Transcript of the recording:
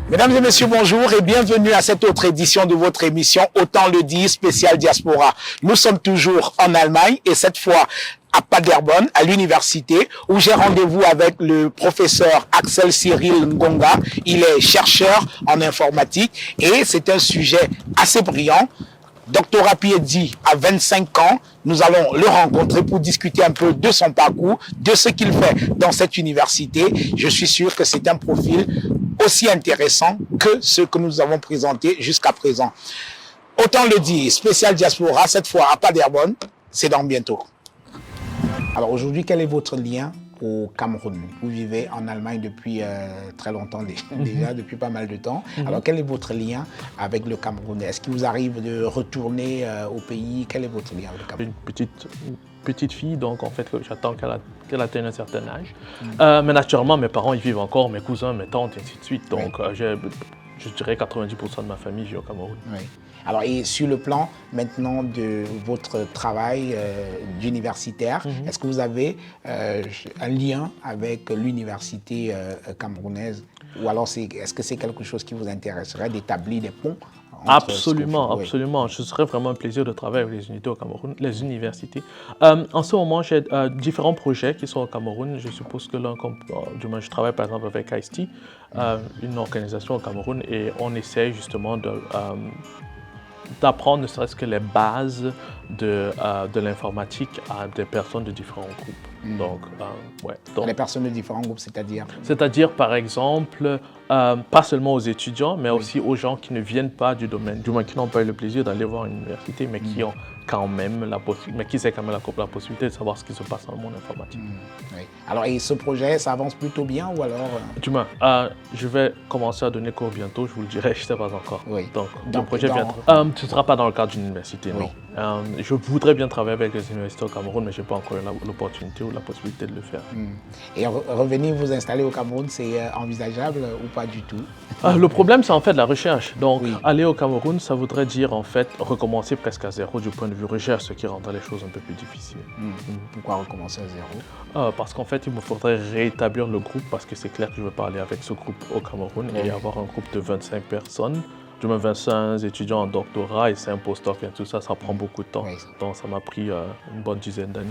Mesdames et messieurs, bonjour et bienvenue à cette autre édition de votre émission Autant le dire, spécial diaspora. Nous sommes toujours en Allemagne et cette fois à Paderborn, à l'université, où j'ai rendez-vous avec le professeur Axel Cyril Ngonga. Il est chercheur en informatique et c'est un sujet assez brillant. Doctorat PhD à 25 ans, nous allons le rencontrer pour discuter un peu de son parcours, de ce qu'il fait dans cette université. Je suis sûr que c'est un profil aussi intéressant que ce que nous avons présenté jusqu'à présent. Autant le dire, spécial diaspora, cette fois à Paderborn, c'est dans bientôt. Alors aujourd'hui, quel est votre lien au Cameroun? Vous vivez en Allemagne depuis très longtemps déjà, depuis pas mal de temps. Alors quel est votre lien avec le Cameroun? Est-ce qu'il vous arrive de retourner au pays? Quel est votre lien avec le Cameroun? Une petite fille, donc en fait j'attends qu'elle atteigne un certain âge. Mais naturellement, mes parents ils vivent encore, mes cousins, mes tantes, et ainsi de suite. Donc je dirais 90% de ma famille vit au Cameroun. Oui. Alors, et sur le plan maintenant de votre travail d'universitaire, est-ce que vous avez un lien avec l'université camerounaise? Ou alors, est-ce que c'est quelque chose qui vous intéresserait d'établir des ponts? Absolument, absolument. Ce serait vraiment un plaisir de travailler avec les unités au Cameroun, les universités. En ce moment, j'ai différents projets qui sont au Cameroun. Je suppose que du moins, je travaille par exemple avec ICT, une organisation au Cameroun, et on essaie justement d'apprendre ne serait-ce que les bases de l'informatique à des personnes de différents groupes. Donc, les personnes de différents groupes, c'est-à-dire? C'est-à-dire, par exemple, pas seulement aux étudiants, mais aussi aux gens qui ne viennent pas du domaine, du moins qui n'ont pas eu le plaisir d'aller voir une université, mais qui ont quand même la possibilité de savoir ce qui se passe dans le monde informatique. Oui. Alors, et ce projet, ça avance plutôt bien ou alors? Du moins, je vais commencer à donner cours bientôt, je vous le dirai, je ne sais pas encore. Oui. Donc le projet viendra. Ce ne sera pas dans le cadre d'une université, non. Je voudrais bien travailler avec les universités au Cameroun, mais je n'ai pas encore eu l'opportunité ou la possibilité de le faire. Et revenir vous installer au Cameroun, c'est envisageable ou pas du tout? Le problème, c'est en fait la recherche. Donc, aller au Cameroun, ça voudrait dire en fait recommencer presque à zéro du point de vue recherche, ce qui rendrait les choses un peu plus difficiles. Pourquoi recommencer à zéro? Parce qu'en fait, il me faudrait rétablir le groupe, parce que c'est clair que je veux pas aller avec ce groupe au Cameroun et avoir un groupe de 25 personnes. Du moins 25 étudiants en doctorat et 5 postdocs et tout ça, ça prend beaucoup de temps. Donc ça m'a pris une bonne dizaine d'années.